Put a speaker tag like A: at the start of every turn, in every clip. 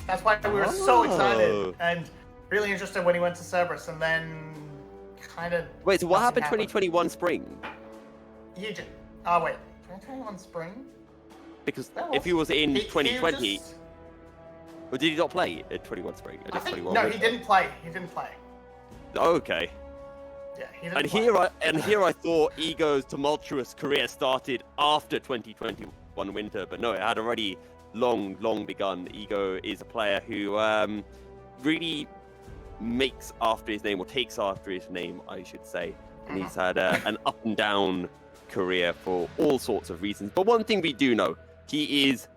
A: That's why we were so excited and really interested when he went to Cerberus, and then kind of.
B: Wait, so what happened 2021 spring?
A: Egypt. Oh wait, 2021 spring.
B: Because if he was in 2020, or did he not play in 21 spring?
A: No, he didn't play. He didn't play.
B: Okay.
A: Yeah, he didn't play.
B: Here I thought Ego's tumultuous career started after 2021 winter, but no, it had already long begun. Ego is a player who really makes after his name, or takes after his name, I should say. And he's had an up and down career for all sorts of reasons. But one thing we do know, he is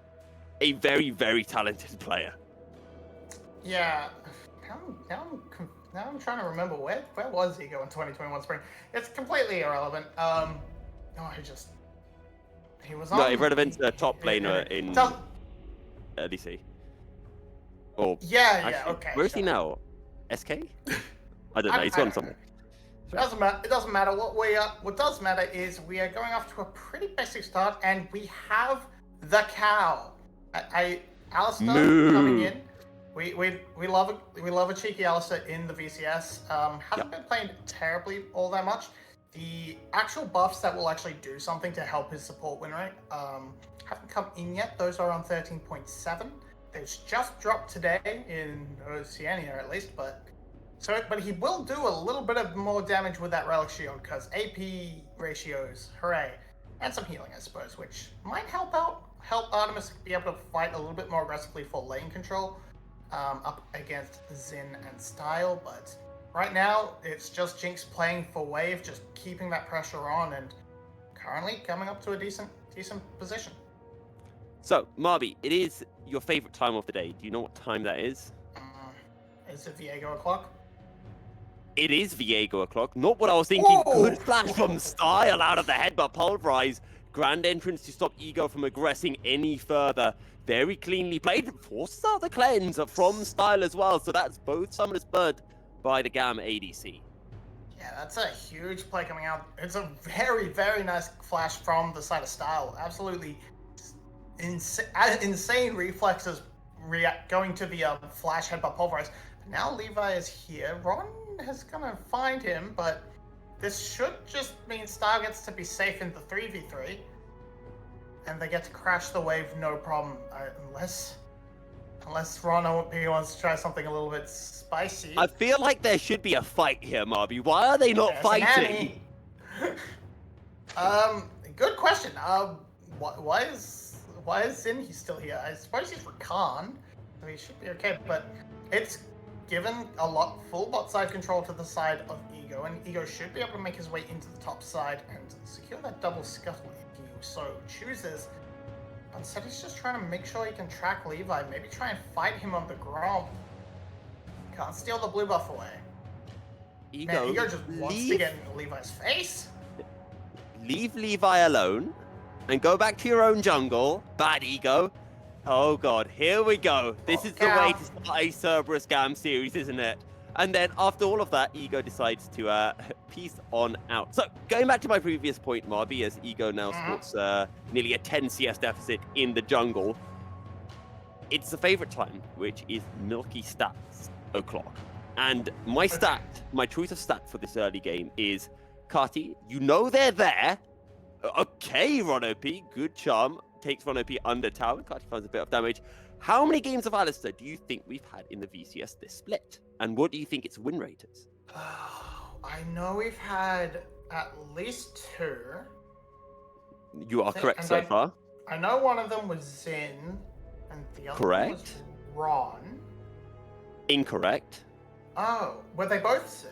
B: a very, very talented player.
A: Yeah. Now I'm trying to remember where was Ego in 2021 spring. It's completely irrelevant. He was on.
B: No, irrelevant top laner in DC. Or
A: okay.
B: Where is he now? SK? I don't know. He's gone somewhere.
A: It doesn't matter. It doesn't matter. What does matter is we are going off to a pretty basic start, and we have the cow. Alistair coming in. We love a cheeky Alistair in the VCS. Hasn't been playing terribly all that much. The actual buffs that will actually do something to help his support win rate haven't come in yet. Those are on 13.7. They've just dropped today in Oceania at least, but he will do a little bit of more damage with that relic shield because AP ratios, hooray, and some healing I suppose, which might help Artemis be able to fight a little bit more aggressively for lane control up against Zin and Style, but right now it's just Jinx playing for wave, just keeping that pressure on, and currently coming up to a decent position.
B: So, Marby, it is your favorite time of the day. Do you know what time that is?
A: Is it Viego o'clock?
B: It is Viego o'clock. Not what I was thinking.
A: Whoa!
B: Good flash from Style out of the headbutt pulverize. Grand entrance to stop Ego from aggressing any further. Very cleanly played. Forces out the cleanse from Style as well. So that's both summoners burnt by the GAM ADC.
A: Yeah, that's a huge play coming out. It's a very, very nice flash from the side of Style. Absolutely insane reflexes going to the flash headbutt pulverize. Now Levi is here. Ron is gonna find him, but this should just mean Style gets to be safe in the 3v3, and they get to crash the wave no problem, unless Ron OP wants to try something a little bit spicy.
B: I feel like there should be a fight here, Marby. Why are they not fighting?
A: Good question. Why is Zin still here? I suppose he's Rakan, so he should be okay, but it's given a lot full bot side control to the side of Ego, and Ego should be able to make his way into the top side and secure that double scuttle if he so chooses. Instead, he's just trying to make sure he can track Levi, maybe try and fight him on the ground. Can't steal the blue buff away. Ego just wants to get into Levi's face.
B: Leave Levi alone and go back to your own jungle. Bad Ego. Oh god, here we go. This is the way to start a Cerberus GAM series, isn't it? And then after all of that, Ego decides to peace on out. So going back to my previous point, Marby, as Ego now sports nearly a 10 CS deficit in the jungle, it's the favorite time, which is Milky Stats o'clock. And my choice of stat for this early game is Carti. You know they're there. Okay, Ron OP, good charm. Takes Ron OP under tower. Carti finds a bit of damage. How many games of Alistair do you think we've had in the VCS this split? And what do you think its win rate is?
A: I know we've had at least 2.
B: You are correct so far.
A: I know one of them was Zin, and the other one was Ron.
B: Incorrect.
A: Oh, were they both Zin?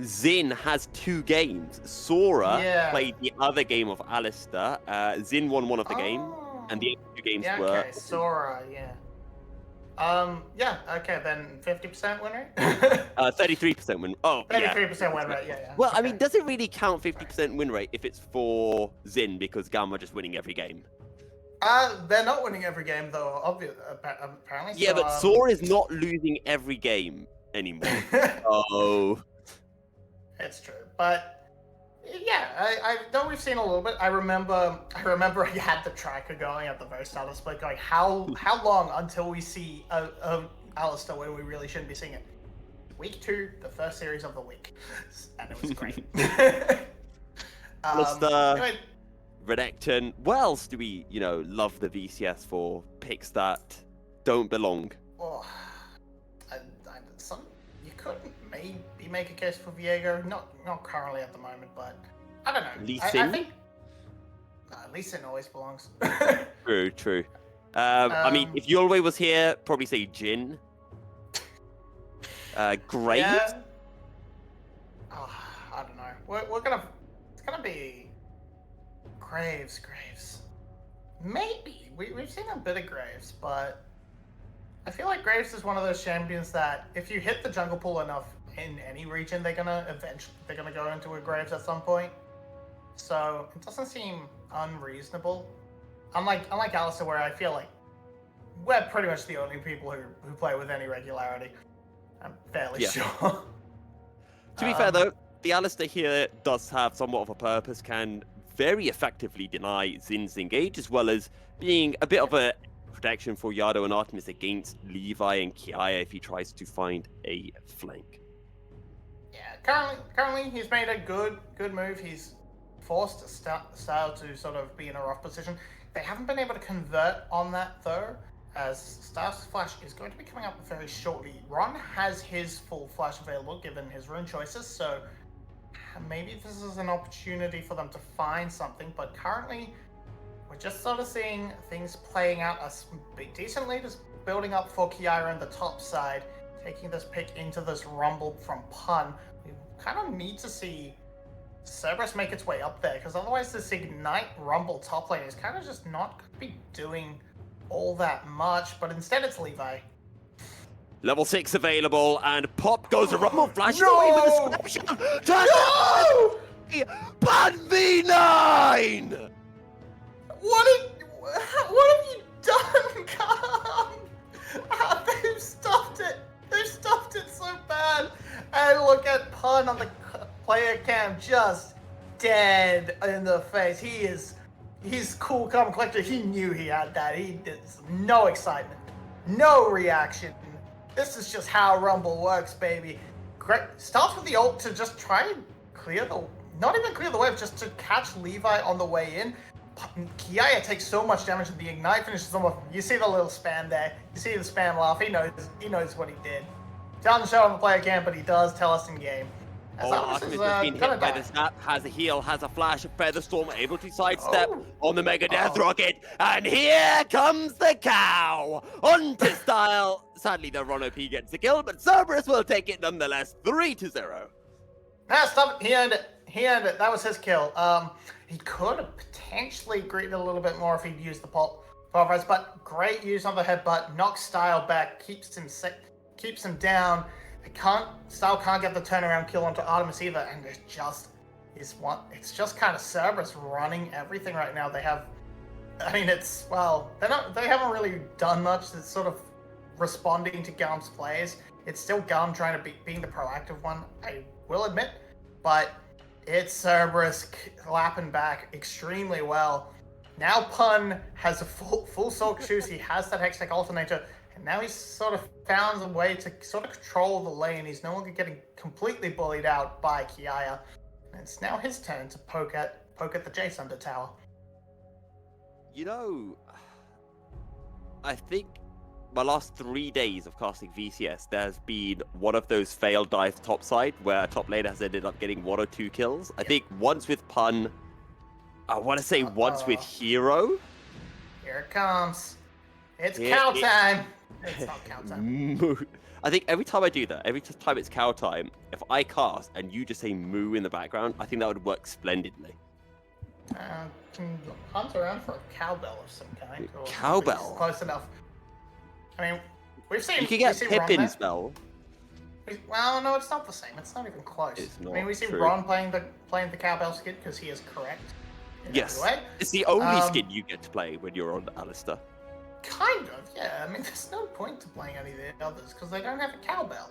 B: Zin has 2 games. Sora played the other game of Alistair. Zin won one of the game, and the other 2 games were...
A: Okay, Sora, okay, then 50% win rate?
B: 33% win. Oh,
A: 33% win rate, yeah.
B: Well, I mean, does it really count 50% win rate if it's for Zin because GAM are just winning every game?
A: They're not winning every game, though, apparently.
B: Yeah, but Sora is not losing every game anymore. Oh...
A: It's true, but Yeah, I know we've seen a little bit. I remember I had the tracker going at the very start of the split, going how long until we see a Alistair where we really shouldn't be seeing it. Week 2, the first series of the week, and it was great.
B: Alistair,
A: anyway,
B: Renekton, what else do we, love the VCS for? Picks that don't belong.
A: oh, you could maybe make a case for Viego, not currently at the moment, but I don't know.
B: Lee
A: I
B: Sin?
A: think Lee Sin always belongs.
B: True. I mean, if Yulwei was here, probably say Jin. Graves?
A: Yeah. Oh, I don't know. It's gonna be Graves. Maybe we've seen a bit of Graves, but I feel like Graves is one of those champions that if you hit the jungle pool enough in any region, they're gonna go into a Graves at some point. So it doesn't seem unreasonable. Unlike Alistair, where I feel like we're pretty much the only people who play with any regularity. I'm fairly sure.
B: To be fair, though, the Alistair here does have somewhat of a purpose, can very effectively deny Zin's engage, as well as being a bit of a protection for Yado and Artemis against Levi and Kiaya if he tries to find a flank.
A: Yeah, currently he's made a good move. He's forced Style to sort of be in a rough position. They haven't been able to convert on that, though, as Styles' flash is going to be coming up very shortly. Ron has his full flash available given his rune choices, so maybe this is an opportunity for them to find something, but currently we're just sort of seeing things playing out as decently, just building up for Kiara on the top side, taking this pick into this rumble from Pun. We kind of need to see Cerberus make its way up there, because otherwise this Ignite Rumble top lane is kind of just not going to be doing all that much, but instead it's Levi.
B: Level 6 available, and Pop goes a Rumble Flash
A: No!
B: away with a scrap shot.
A: No!
B: Pun V9!
A: What have you done, Calm? They've stuffed it. They've stuffed it so bad. And look at Pun on the player cam, just dead in the face. He's cool, calm, and collected. He knew he had that. He did no excitement, no reaction. This is just how Rumble works, baby. Great. Starts with the ult to just try and not even clear the wave, just to catch Levi on the way in. Kiaya takes so much damage and the Ignite finishes him off. You see the little spam there. You see the spam laugh. He knows what he did. Doesn't show on the player cam, but he does tell us in game.
B: Artemis has been hit by the snap, has a heal, has a flash, Featherstorm able to sidestep on the Mega Death Rocket, and here comes the cow! On to Style. Sadly, the Ron OP gets the kill, but Cerberus will take it nonetheless, 3-0.
A: Stop it. He earned it. That was his kill. He could have potentially greeted a little bit more if he'd used the pulverize, but great use on the headbutt, knocks Style back, keeps him down. Style can't get the turnaround kill onto Artemis either, and it's just kind of Cerberus running everything right now. They haven't really done much. It's sort of responding to GAM's plays. It's still GAM trying to being the proactive one, I will admit, but it's Cerberus lapping back extremely well. Now Pun has a full Silk Shoes. He has that Hextech Alternator. And now he's sort of found a way to sort of control the lane. He's no longer getting completely bullied out by Kiaya. And it's now his turn to poke at the Jace under tower.
B: I think my last 3 days of casting VCS, there's been one of those failed dives topside where a top laner has ended up getting 1 or 2 kills. I think once with Pun, I want to say once with Hero.
A: Here it comes. It's cow time. It's not cow time.
B: I think every time I do that, every time it's cow time, if I cast and you just say moo in the background, I think that would work splendidly.
A: Can hunt around for a cowbell of some kind.
B: Cowbell?
A: Close enough. I mean, we've seen.
B: You can get Pippin's bell.
A: Well, no, it's not the same. It's not even close.
B: It's not.
A: I mean, we see
B: true.
A: Ron playing the cowbell skin because he is correct.
B: Yes, it's the only skin you get to play when you're on Alistair.
A: Kind of, yeah. I mean, there's no point to playing any of the others because they don't have a cowbell.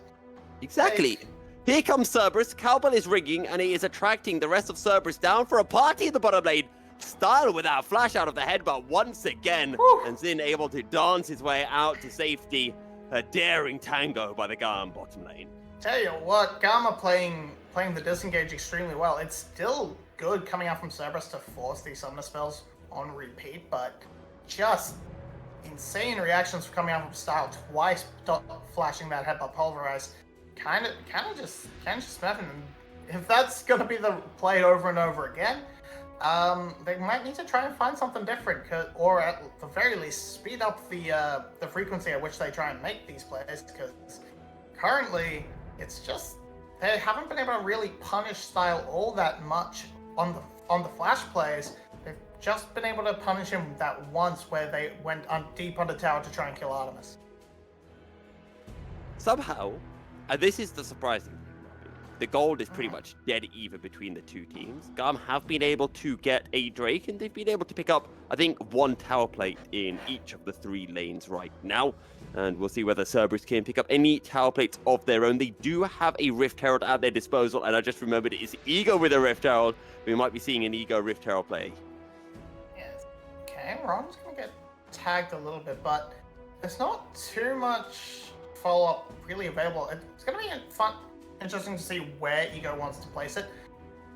B: Exactly. Here comes Cerberus. Cowbell is rigging, and he is attracting the rest of Cerberus down for a party in the bottom lane. Style without flash out of the headbutt once again.
A: Woo.
B: And Zin able to dance his way out to safety. A daring tango by the GAM bottom lane.
A: Tell you what, GAM are playing the disengage extremely well. It's still good coming out from Cerberus to force these summoner spells on repeat, but just insane reactions for coming out from Style twice, flashing that headbutt pulverize. Kind of just smacking them. If that's gonna be the play over and over again, they might need to try and find something different, or at the very least speed up the frequency at which they try and make these plays. Because currently, it's just they haven't been able to really punish Style all that much on the flash plays. They've just been able to punish him that once where they went deep under tower to try and kill Artemis.
B: Somehow, and this is the surprising thing, the gold is pretty much dead even between the two teams. GAM have been able to get a Drake, and they've been able to pick up, I think, 1 tower plate in each of the 3 lanes right now. And we'll see whether Cerberus can pick up any tower plates of their own. They do have a Rift Herald at their disposal, and I just remembered it is Ego with a Rift Herald. We might be seeing an Ego Rift Herald play.
A: Yes. Okay, Ron's going to get tagged a little bit, but there's not too much follow-up really available. It's going to be interesting to see where Ego wants to place it,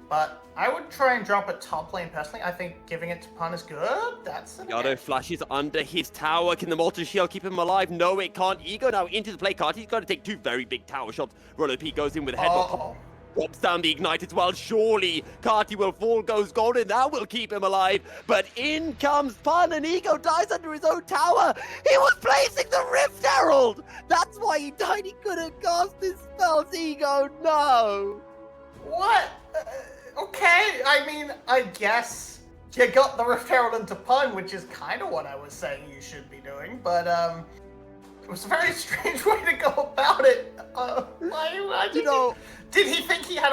A: but I would try and drop it top lane personally. I think giving it to Pun is good. That's it.
B: Yado flashes under his tower. Can the Molten Shield keep him alive? No, it can't. Ego now into the play card. He's got to take 2 very big tower shots. Rolo P goes in with a headbutt. Pops down the Ignite as well. Surely Carty will fall, goes golden. That will keep him alive. But in comes Pun, and Ego dies under his own tower. He was placing the Rift Herald. That's why he died. He couldn't cast his spells. Ego, no.
A: What? Okay, I mean, I guess you got the Rift Herald into Pun, which is kind of what I was saying you should be doing, but it was a very strange way to go about it. Did he think he had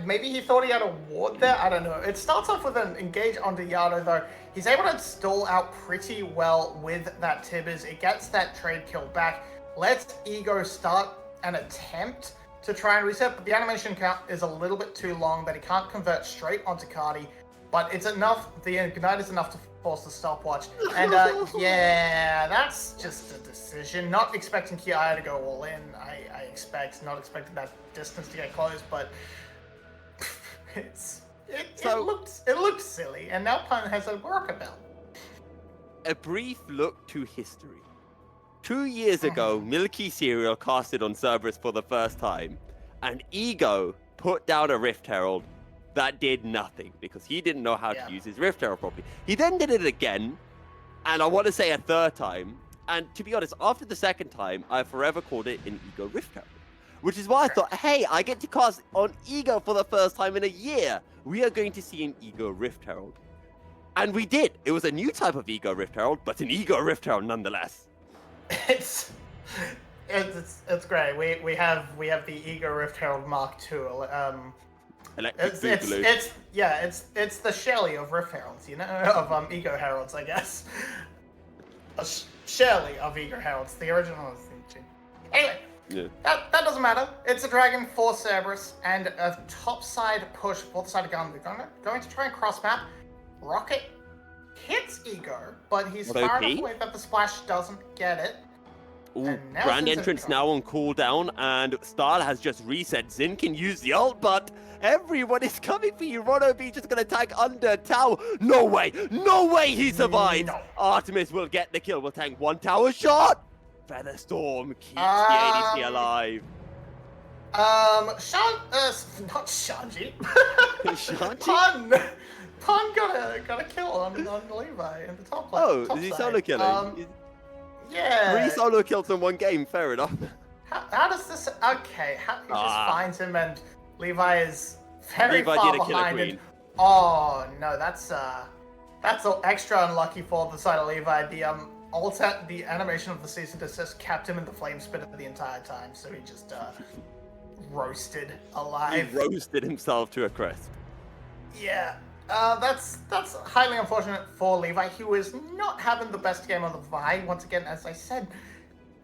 A: maybe he thought he had a ward there? I don't know. It starts off with an engage onto Yado, though. He's able to stall out pretty well with that Tibbers. It gets that trade kill back. Lets Ego start an attempt to try and reset, but the animation count is a little bit too long that he can't convert straight onto Cardi. But it's enough, the Ignite is enough to force the stopwatch. And yeah, that's just a decision. Not expecting Kiaya to go all in, I expect. Not expecting that distance to get close, but it looked silly. And now Pun has a workabout.
B: A brief look to history. 2 years ago, Milky Cereal casted on Cerberus for the first time, and Ego put down a Rift Herald that did nothing because he didn't know how to use his Rift Herald properly. He then did it again, and I want to say a third time, and to be honest, after the second time, I forever called it an Ego Rift Herald, which is why I thought, hey, I get to cast on Ego for the first time in a year. We are going to see an Ego Rift Herald. And we did. It was a new type of Ego Rift Herald, but an Ego Rift Herald nonetheless.
A: It's great. We have the Ego Rift Herald Mark II. It's the Shelly of Rift Heralds, you know, of Ego Heralds, I guess. A Shelly of Ego Heralds, the original. Anyway, that doesn't matter. It's a dragon for Cerberus and a topside push for the side of GAM. They're going to try and cross map. Rocket hits Ego, but he's far enough away that the splash doesn't get it.
B: Ooh, Grand Entrance now on cooldown, and Starl has just reset. Zin can use the ult, but everyone is coming for you. Rono B just gonna tag under tower. No way he survives. No. Artemis will get the kill. Will tank 1 tower shot. Featherstorm keeps the ADC alive.
A: Not Shanji.
B: Shanji?
A: Pun got a kill on Levi in the top lane.
B: Oh,
A: top
B: is he
A: side.
B: solo killing?
A: Yeah.
B: 3 solo kills in 1 game, fair enough.
A: How does this... Okay, he just finds him and Levi is very
B: Levi
A: far
B: did a
A: behind
B: killer
A: him. Oh, no, that's extra unlucky for the side of Levi. The animation of the cease and desist kept him in the flame spitter the entire time, so he just roasted alive.
B: He roasted himself to a crisp.
A: Yeah. That's highly unfortunate for Levi. He was not having the best game on the Vi. Once again, as I said,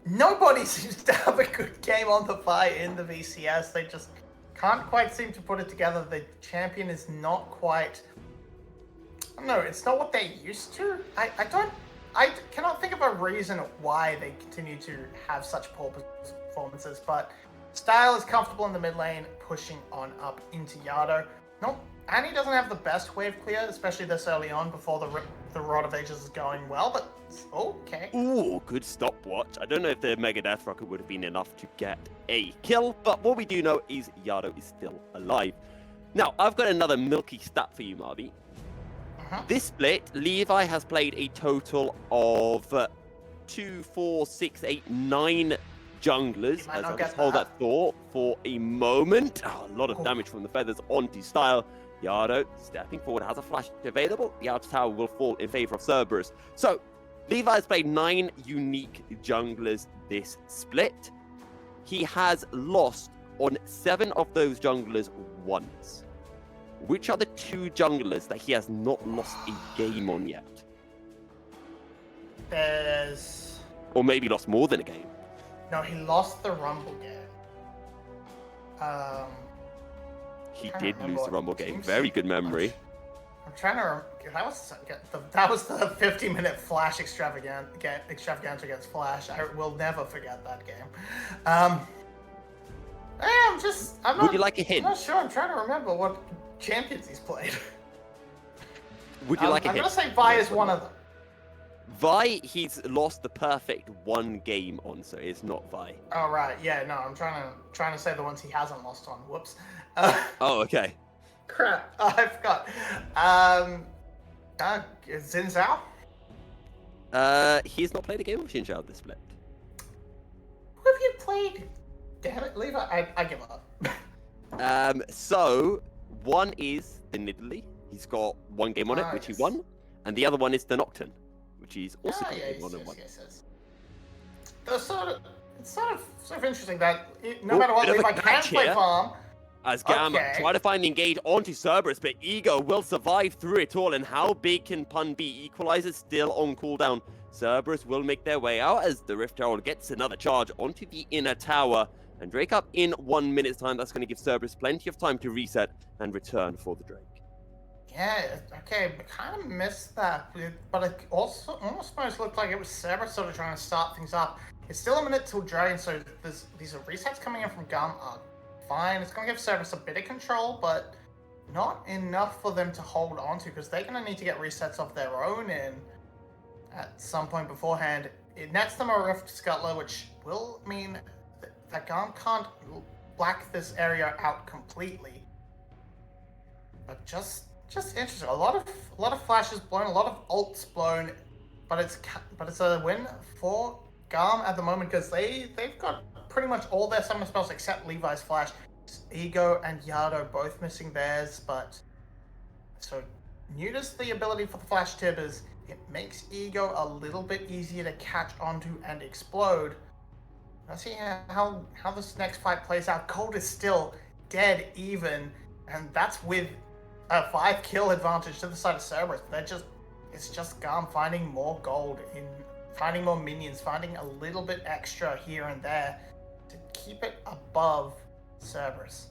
A: nobody seems to have a good game on the fight in the VCS. They just can't quite seem to put it together. The champion is not quite... I don't know, it's not what they're used to. I cannot think of a reason why they continue to have such poor performances, but Style is comfortable in the mid lane, pushing on up into Yardo. And he doesn't have the best wave clear, especially this early on before the Rod of Ages is going well, but okay.
B: Ooh, good stopwatch. I don't know if the Mega Death Rocket would have been enough to get a kill, but what we do know is Yardo is still alive. Now, I've got another milky stat for you, Marby. This split, Levi has played a total of 2, 4, 6, 8, 9 junglers. As I just hold that thought for a moment. Oh, a lot of damage from the feathers onto Style. Yardo stepping forward, has a flash available. The outer tower will fall in favor of Cerberus. So, Levi has played 9 unique junglers this split. He has lost on 7 of those junglers once. Which are the 2 junglers that he has not lost a game on yet?
A: There's...
B: Or maybe lost more than a game.
A: No, he lost the Rumble game.
B: He did lose the Rumble game. Very good memory.
A: I'm trying to remember. That was the 50-minute Flash extravaganza against Flash. I will never forget that game.
B: Would you like a hint?
A: I'm not sure. I'm trying to remember what champions he's played.
B: Would you like a hint?
A: I'm gonna say Vi is one of them.
B: Vi, he's lost the perfect 1 game on, so it's not Vi.
A: Oh right, yeah, no, I'm trying to say the ones he hasn't lost on. Whoops.
B: Oh, okay.
A: Crap, I forgot. Xin Zhao?
B: He's not played a game of Xin Zhao this split.
A: Who have you played? Damn it, Levi. I give up.
B: So one is the Nidalee. He's got 1 game on it, which he won, and the other one is the Nocturne, which he's also got a game on and won.
A: Yes. It's sort of interesting that no matter what, Levi can play farm.
B: As GAM try to find the engage onto Cerberus, but Ego will survive through it all. And how big can Pun be? Equalizer still on cooldown. Cerberus will make their way out as the Rift Herald gets another charge onto the inner tower. And Drake up in 1 minute's time. That's going to give Cerberus plenty of time to reset and return for the Drake.
A: Yeah, okay, kind of missed that. But it also almost looked like it was Cerberus sort of trying to start things up. It's still a minute till Drain, so these are resets coming in from GAM. Fine, it's going to give Cerberus a bit of control, but not enough for them to hold on to, because they're going to need to get resets of their own in at some point beforehand. It nets them a Rift Scuttler, which will mean that GAM can't black this area out completely. But just interesting. A lot of flashes blown, a lot of ults blown, but it's a win for GAM at the moment, because they've got pretty much all their summon spells except Levi's flash. Ego and Yardo both missing theirs, but so Nuta's the ability for the flash tip is it makes Ego a little bit easier to catch onto and explode. Let's see how this next fight plays out. Cold is still dead even, and that's with a 5 kill advantage to the side of Cerberus. It's just GAM finding more gold, finding more minions, finding a little bit extra here and there to keep it above Cerberus.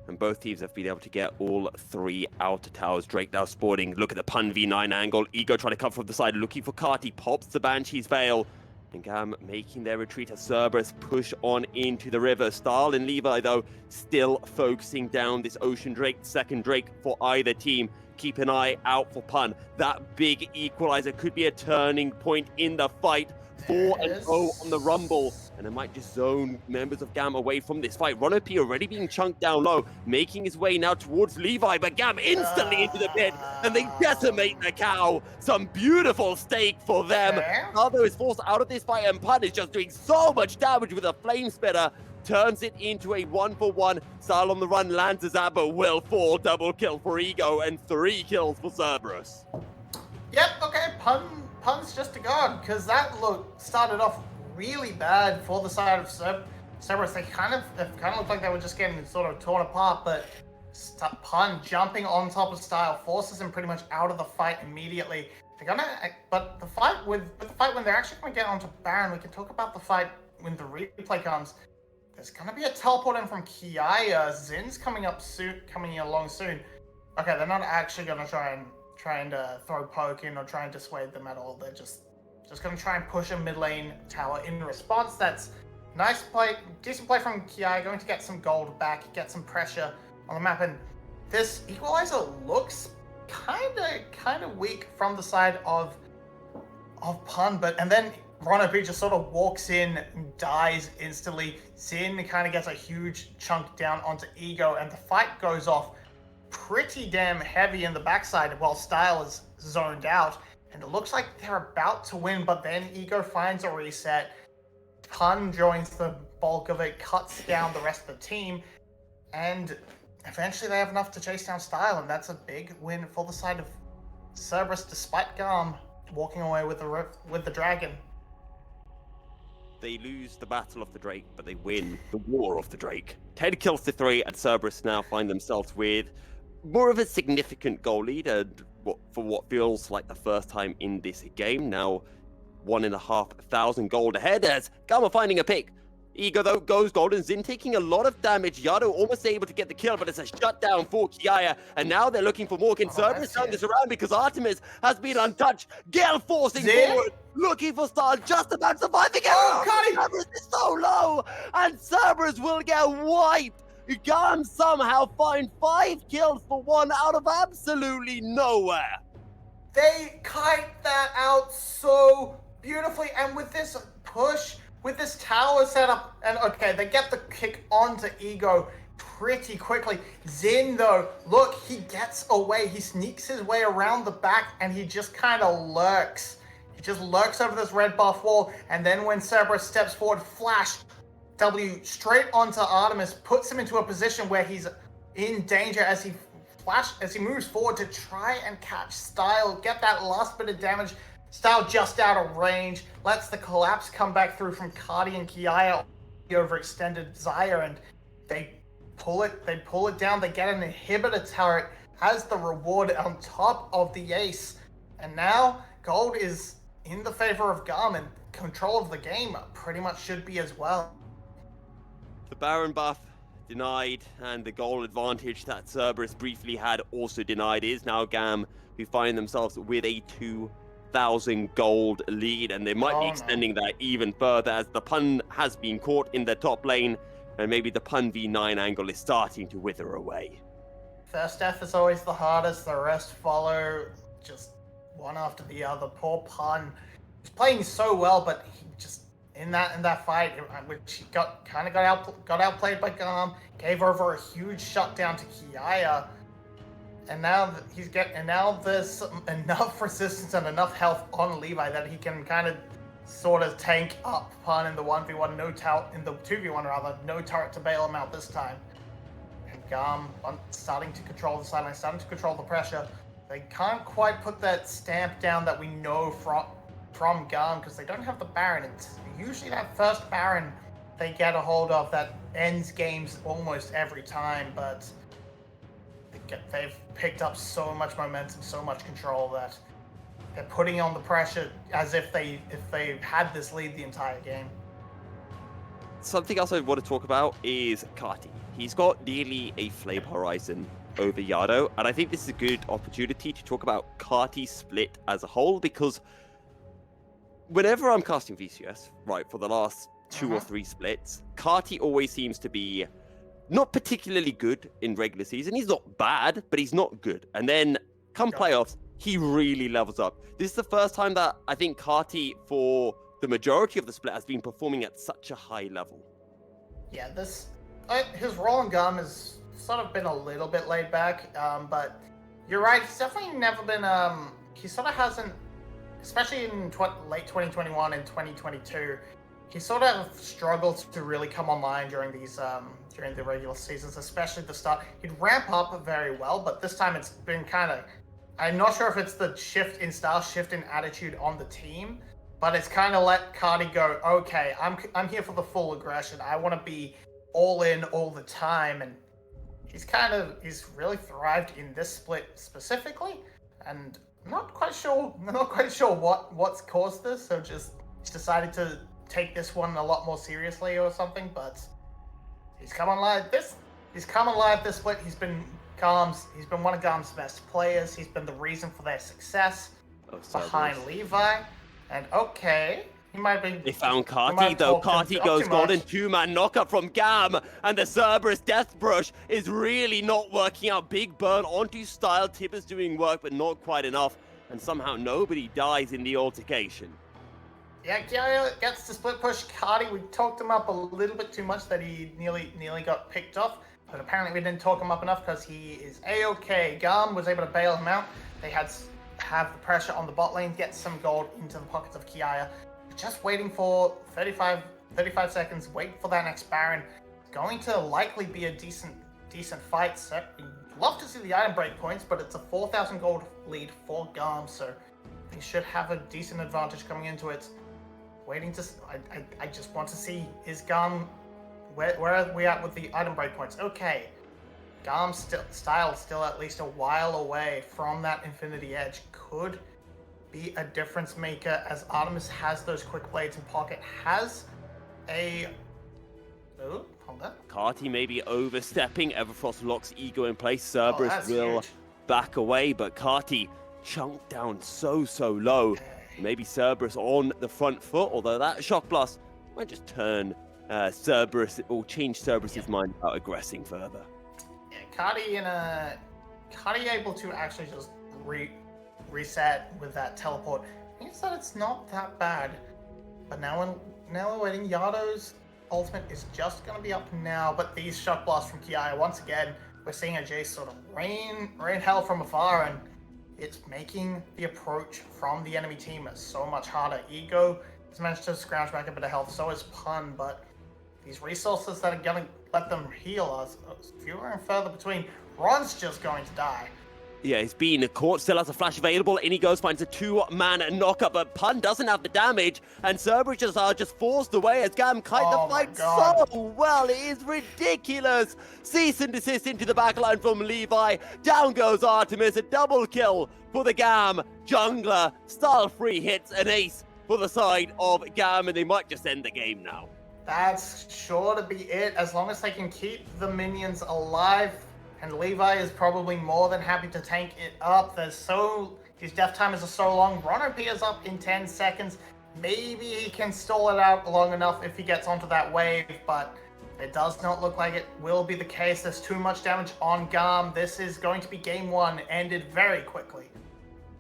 B: And both teams have been able to get all 3 outer towers. Drake now spawning. Look at the Pun V9 angle. Ego trying to come from the side, looking for Kati. Pops the Banshee's Veil. And GAM making their retreat as Cerberus push on into the river. Stahl and Levi, though, still focusing down this Ocean Drake. Second Drake for either team. Keep an eye out for Pun. That big equalizer could be a turning point in the fight. 4-0 on the Rumble, and it might just zone members of GAM away from this fight. Ron OP already being chunked down low, making his way now towards Levi, but GAM instantly into the pit, and they decimate the cow. Some beautiful stake for them. Although is forced out of this fight, and Pun is just doing so much damage with a flame spitter. Turns it into a 1-for-1. Style on the run, lands a Zabo, will fall. Double kill for Ego, and 3 kills for Cerberus.
A: Yep, okay, Pun's just a god, because that started off really bad for the side of Cerberus. They kind of looked like they were just getting sort of torn apart, but Pun jumping on top of Style forces him pretty much out of the fight immediately. but the fight when they're actually gonna get onto Baron, we can talk about the fight when the replay comes. There's gonna be a teleport in from Kiaya. Zin's coming along soon. Okay, they're not actually gonna try and throw poke in or try and dissuade them at all. They're just gonna try and push a mid lane tower in response. That's nice play, decent play from Kiaya, going to get some gold back, get some pressure on the map, and this equalizer looks kind of weak from the side of Pun, and then Rono B just sort of walks in and dies instantly. Zin kind of gets a huge chunk down onto Ego, and the fight goes off pretty damn heavy in the backside while Style is zoned out. And it looks like they're about to win, but then Ego finds a reset. Pun joins the bulk of it, cuts down the rest of the team, and eventually they have enough to chase down Style, and that's a big win for the side of Cerberus, despite GAM walking away with the dragon.
B: They lose the Battle of the Drake, but they win the War of the Drake. 10 kills to 3, and Cerberus now find themselves with more of a significant goal lead, and for what feels like the first time in this game. Now 1,500 gold ahead as GAM are finding a pick. Ego though goes golden. Zin taking a lot of damage. Yado almost able to get the kill, but it's a shutdown for Kiaya. And now they're looking for more. Can Cerberus turn this around because Artemis has been untouched? Gale forcing forward, looking for Star, just about surviving. Cerberus is so low, and Cerberus will get wiped. GAM somehow find 5 kills for 1 out of absolutely nowhere.
A: They kite that out so beautifully, and with this push, with this tower setup, and okay, they get the kick onto Ego pretty quickly. Zin, though, look, he gets away. He sneaks his way around the back, and he just kind of lurks. He just lurks over this red buff wall, and then when Cerberus steps forward, flash W straight onto Artemis, puts him into a position where he's in danger as he moves forward to try and catch Style, get that last bit of damage. Style just out of range, lets the collapse come back through from Cardi and Kiaya, the overextended Xayah, and they pull it down. They get an inhibitor turret as the reward on top of the ace. And now gold is in the favor of GAM, and control of the game pretty much should be as well.
B: The Baron buff denied, and the goal advantage that Cerberus briefly had also denied. Is now GAM who find themselves with a 2,000 gold lead, and they might be extending that even further as the Pun has been caught in the top lane, and maybe the Pun v9 angle is starting to wither away.
A: First death is always the hardest, the rest follow just one after the other. Poor Pun, he's playing so well, but he just in that fight, which he got outplayed by GAM, gave over a huge shutdown to Kiaya. And now there's enough resistance and enough health on Levi that he can kind of sort of tank up Pun in the 1v1, in the 2v1 rather, no turret to bail him out this time. And GAM starting to control the sideline, starting to control the pressure. They can't quite put that stamp down that we know from GAM because they don't have the Baron. It's usually that first Baron they get a hold of that ends games almost every time, but they've picked up so much momentum, so much control that they're putting on the pressure as if they had this lead the entire game.
B: Something else I want to talk about is Carti. He's got nearly a flame horizon over Yado, and I think this is a good opportunity to talk about Carti's split as a whole, because whenever I'm casting VCS, right, for the last 2 or 3 splits, Carti always seems to be not particularly good in regular season. He's not bad, but he's not good. And then come playoffs, he really levels up. This is the first time that I think Carti, for the majority of the split, has been performing at such a high level. Yeah,
A: his role in GAM has sort of been a little bit laid back, but you're right, he's definitely never been, he sort of hasn't, especially in late 2021 and 2022, he sort of struggled to really come online during the regular seasons, especially the start. He'd ramp up very well, but this time it's been kind of, I'm not sure if it's the shift in style, shift in attitude on the team, but it's kind of let Cardi go, okay, I'm here for the full aggression. I want to be all in all the time, and he's really thrived in this split specifically, and Not quite sure what's caused this. So just he's decided to take this one a lot more seriously or something. But he's come on live this split. He's been one of GAM's best players. He's been the reason for their success behind Levi. And okay, he might be.
B: They found Carti though. Carti goes golden 2-man knockup from GAM, and the Cerberus Death Brush is really not working out. Big burn onto Style. Tip is doing work, but not quite enough, and somehow nobody dies in the altercation.
A: Yeah, Kiaya gets the split push. Carti, we talked him up a little bit too much that he nearly got picked off, but apparently we didn't talk him up enough because he is A-okay. GAM was able to bail him out. They had have the pressure on the bot lane, get some gold into the pockets of Kiaya. Just waiting for 35 seconds, wait for that next Baron. Going to likely be a decent fight. So we'd love to see the item break points, but it's a 4,000 gold lead for GAM, so they should have a decent advantage coming into it. Waiting to, I just want to see, is GAM, where are we at with the item break points? Okay, GAM Style still at least a while away from that Infinity Edge. Could be a difference maker as Artemis has those quick blades in pocket, has a... Oh, hold on.
B: Carti may be overstepping. Everfrost locks ego in place. Cerberus will
A: huge.
B: back away, but Carti chunked down so low. Maybe Cerberus on the front foot, although that shock blast might just turn Cerberus, or change Cerberus's mind about aggressing further.
A: Yeah, Carti able to actually just reset with that teleport. Means that it's not that bad. But now we're waiting. Yado's ultimate is just going to be up now, but these shock blasts from Kiaya, once again, we're seeing a Jace sort of rain hell from afar, and it's making the approach from the enemy team so much harder. Ego has managed to scrounge back a bit of health, so is Pun, but these resources that are going to let them heal are fewer and further between. Ron's just going to die.
B: Yeah, he's been caught, still has a flash available. In he goes, finds a 2-man knockup, but Pun doesn't have the damage, and Cerberus are just forced away as GAM kite the fight so well. It is ridiculous. Cease and desist into the backline from Levi. Down goes Artemis, a double kill for the GAM jungler. Style free hits an ace for the side of GAM, and they might just end the game now. That's
A: sure to be it, as long as they can keep the minions alive. And Levi is probably more than happy to tank it up. His death timers are so long. Ron OP is up in 10 seconds. Maybe he can stall it out long enough if he gets onto that wave, but it does not look like it will be the case. There's too much damage on GAM. This is going to be game one, ended very quickly.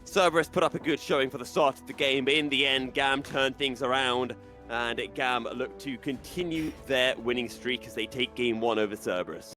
B: Cerberus put up a good showing for the start of the game, but in the end, GAM turned things around, and GAM look to continue their winning streak as they take game one over Cerberus.